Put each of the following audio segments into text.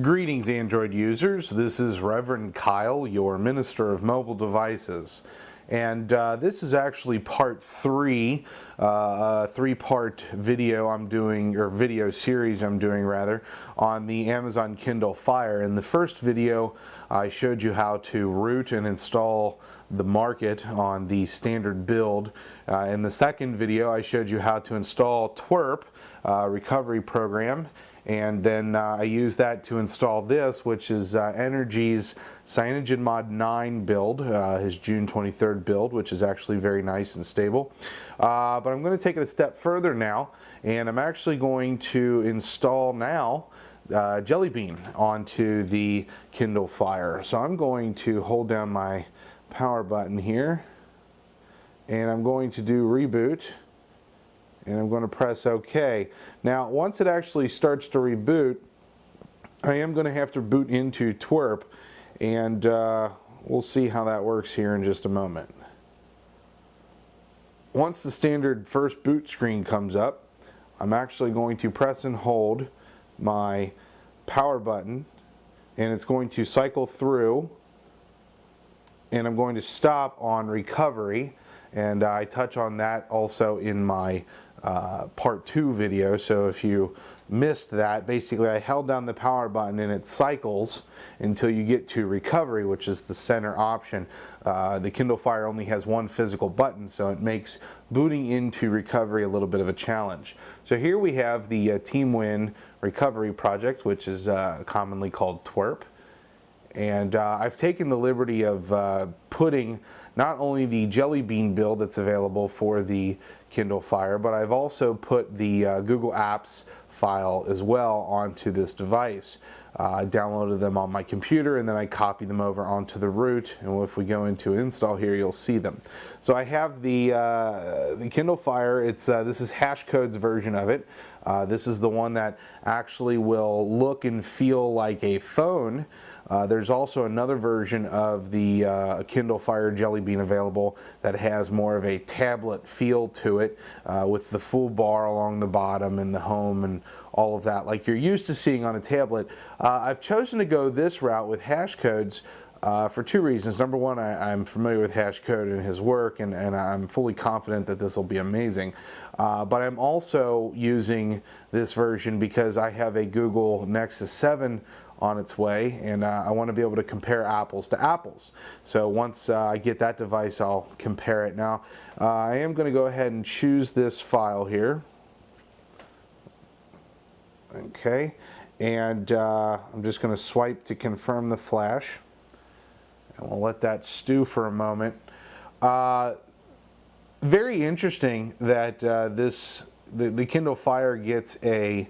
Greetings, Android users. This is Reverend Kyle, your Minister of Mobile Devices. And this is actually part 3, a 3-part video I'm doing, or video series I'm doing rather, on the Amazon Kindle Fire. In the first video, I showed you how to root and install the market on the standard build. In the second video, I showed you how to install TWRP recovery program. And then I use that to install this, which is Energy's CyanogenMod 9 build, his June 23rd build, which is actually very nice and stable. But I'm going to take it a step further now, and I'm actually going to install now Jelly Bean onto the Kindle Fire. So I'm going to hold down my power button here, and I'm going to do reboot. And I'm going to press OK. Now, once it actually starts to reboot, I am going to have to boot into TWRP, and we'll see how that works here in just a moment. Once the standard first boot screen comes up, I'm actually going to press and hold my power button, and it's going to cycle through, and I'm going to stop on recovery. And I touch on that also in my part 2 video, so if you missed that, basically I held down the power button and it cycles until you get to recovery, which is the center option. The Kindle Fire only has one physical button, so it makes booting into recovery a little bit of a challenge. So here we have the TeamWin recovery project, which is commonly called TWRP. And I've taken the liberty of putting not only the Jelly Bean build that's available for the Kindle Fire, but I've also put the Google Apps file as well onto this device. I downloaded them on my computer, and then I copied them over onto the root, and if we go into install here, you'll see them. So I have the Kindle Fire. It's this is Hashcode's version of it. This is the one that actually will look and feel like a phone. There's also another version of the Kindle Fire Jelly Bean available that has more of a tablet feel to it, with the full bar along the bottom and the home and all of that like you're used to seeing on a tablet. I've chosen to go this route with Hashcode's for 2 reasons. Number one, I'm familiar with Hashcode and his work, and I'm fully confident that this will be amazing. But I'm also using this version because I have a Google Nexus 7 on its way, and I want to be able to compare apples to apples. So once I get that device, I'll compare it. Now, I am going to go ahead and choose this file here. Okay, and I'm just going to swipe to confirm the flash, and we'll let that stew for a moment. Very interesting that the Kindle Fire gets a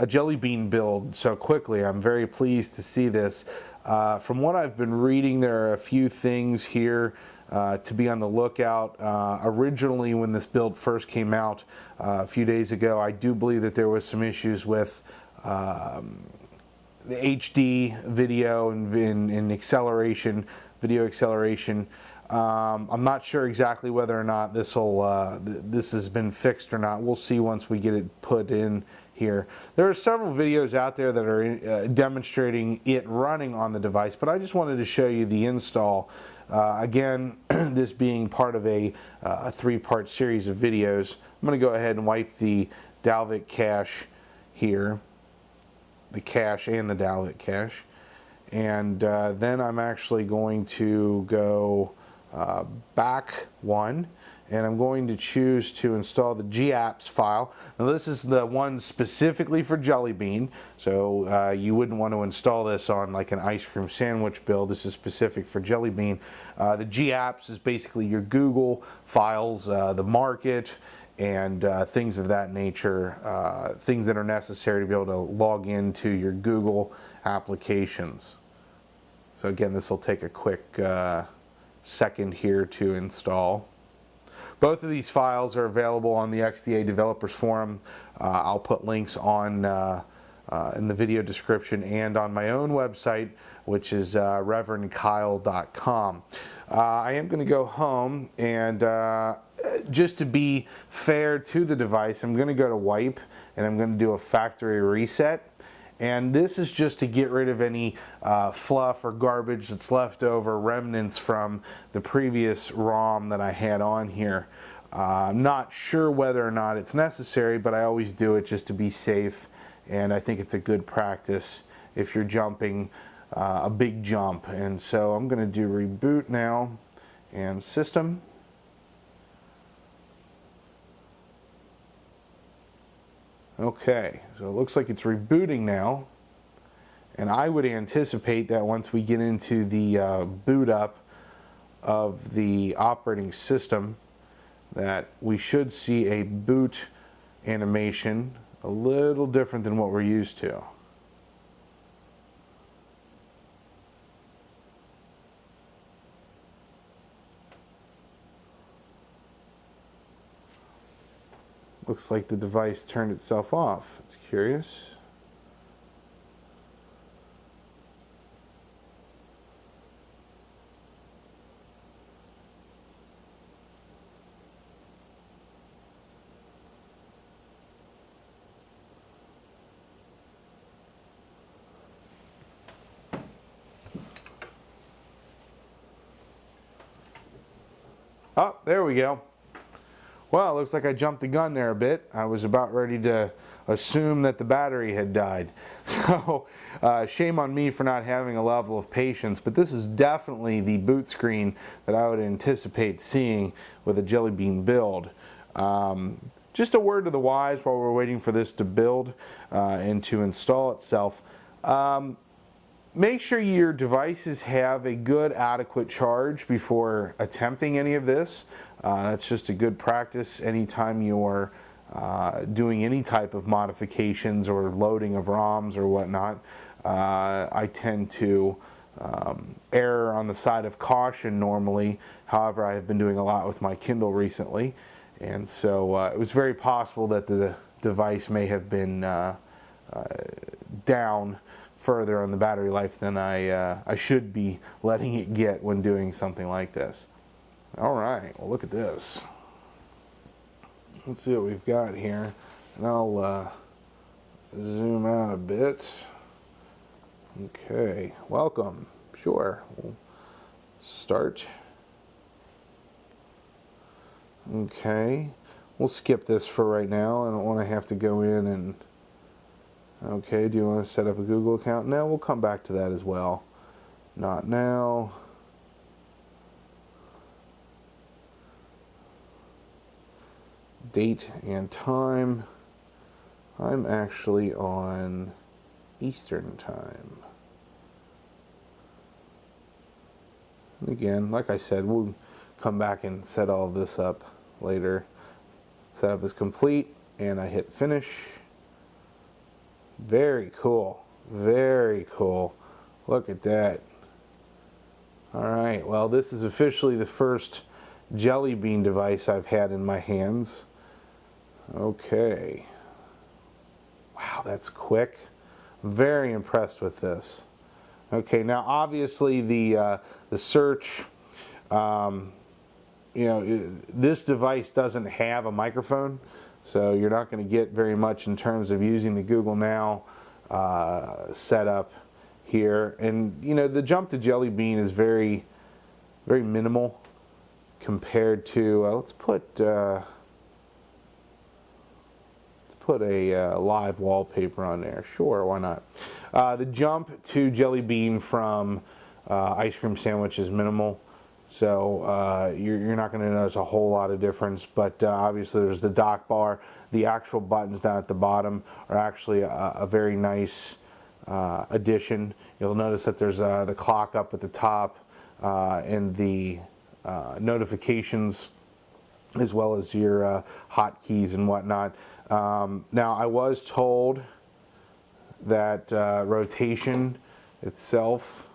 Jelly Bean build so quickly. I'm very pleased to see this. From what I've been reading, there are a few things here to be on the lookout. Originally, when this build first came out a few days ago, I do believe that there was some issues with the HD video and acceleration, video acceleration. I'm not sure exactly whether or not this has been fixed or not. We'll see once we get it put in here. There are several videos out there that are demonstrating it running on the device, but I just wanted to show you the install. Again, this being part of a 3-part series of videos. I'm going to go ahead and wipe the Dalvik cache here, the cache and the Dalvik cache, and then I'm actually going to go back one, and I'm going to choose to install the GApps file. Now this is the one specifically for Jelly Bean, so you wouldn't want to install this on like an ice cream sandwich build. This is specific for Jelly Bean. The GApps is basically your Google files, the market, and things of that nature, things that are necessary to be able to log into your Google applications. So again, this will take a quick second here to install. Both of these files are available on the XDA Developers Forum. I'll put links on in the video description and on my own website, which is reverendkyle.com. I am going to go home, and just to be fair to the device, I'm going to go to wipe, and I'm going to do a factory reset. And this is just to get rid of any fluff or garbage that's left over, remnants from the previous ROM that I had on here. I'm not sure whether or not it's necessary, but I always do it just to be safe, and I think it's a good practice if you're jumping a big jump. And so I'm going to do reboot now and system. Okay, so it looks like it's rebooting now, and I would anticipate that once we get into the boot up of the operating system that we should see a boot animation a little different than what we're used to. Looks like the device turned itself off. It's curious. Oh, there we go. Well, it looks like I jumped the gun there a bit. I was about ready to assume that the battery had died. So, shame on me for not having a level of patience, but this is definitely the boot screen that I would anticipate seeing with a Jelly Bean build. Just a word to the wise while we're waiting for this to build and to install itself. Make sure your devices have a good adequate charge before attempting any of this. That's just a good practice anytime you're doing any type of modifications or loading of ROMs or whatnot. I tend to err on the side of caution normally. However, I have been doing a lot with my Kindle recently, and so it was very possible that the device may have been down further on the battery life than I should be letting it get when doing something like this. All right, well, look at this. Let's see what we've got here. And I'll zoom out a bit. Okay, welcome. Sure, we'll start. Okay, we'll skip this for right now. I don't want to have to go in and... Okay, do you want to set up a Google account? No, we'll come back to that as well. Not now. Date and time. I'm actually on Eastern time. And again, like I said, we'll come back and set all of this up later. Setup is complete, and I hit finish. Very cool. Very cool. Look at that. Alright, well, this is officially the first Jelly Bean device I've had in my hands. Okay. Wow, that's quick. Very impressed with this. Okay, now obviously the search, this device doesn't have a microphone, so you're not going to get very much in terms of using the Google Now setup here. And the jump to Jelly Bean is very, very minimal compared to. Let's put a live wallpaper on there. Sure, why not? The jump to Jelly Bean from Ice Cream Sandwich is minimal. So you're not going to notice a whole lot of difference, but obviously there's the dock bar. The actual buttons down at the bottom are actually a very nice addition. You'll notice that there's the clock up at the top and the notifications, as well as your hotkeys and whatnot. Now, I was told that rotation itself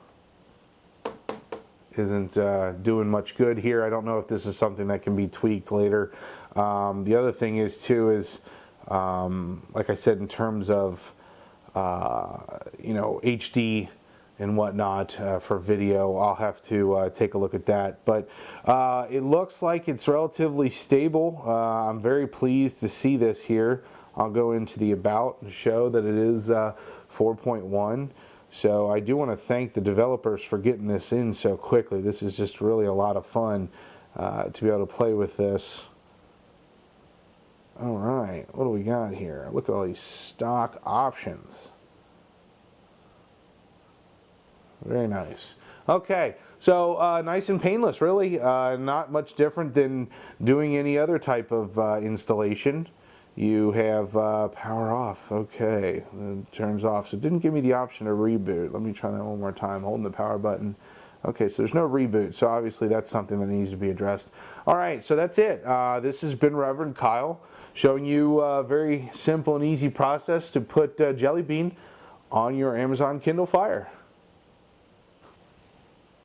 isn't doing much good here. I don't know if this is something that can be tweaked later. The other thing is too is, like I said, in terms of HD and whatnot for video, I'll have to take a look at that. But it looks like it's relatively stable. I'm very pleased to see this here. I'll go into the about and show that it is 4.1. So I do want to thank the developers for getting this in so quickly. This is just really a lot of fun to be able to play with this. All right, what do we got here? Look at all these stock options. Very nice. Okay, so nice and painless, really. Not much different than doing any other type of installation. You have power off. Okay, it turns off. So it didn't give me the option to reboot. Let me try that one more time, holding the power button. Okay, so there's no reboot, so obviously that's something that needs to be addressed. All right, so that's it. This has been Reverend Kyle showing you a very simple and easy process to put Jelly Bean on your Amazon Kindle Fire.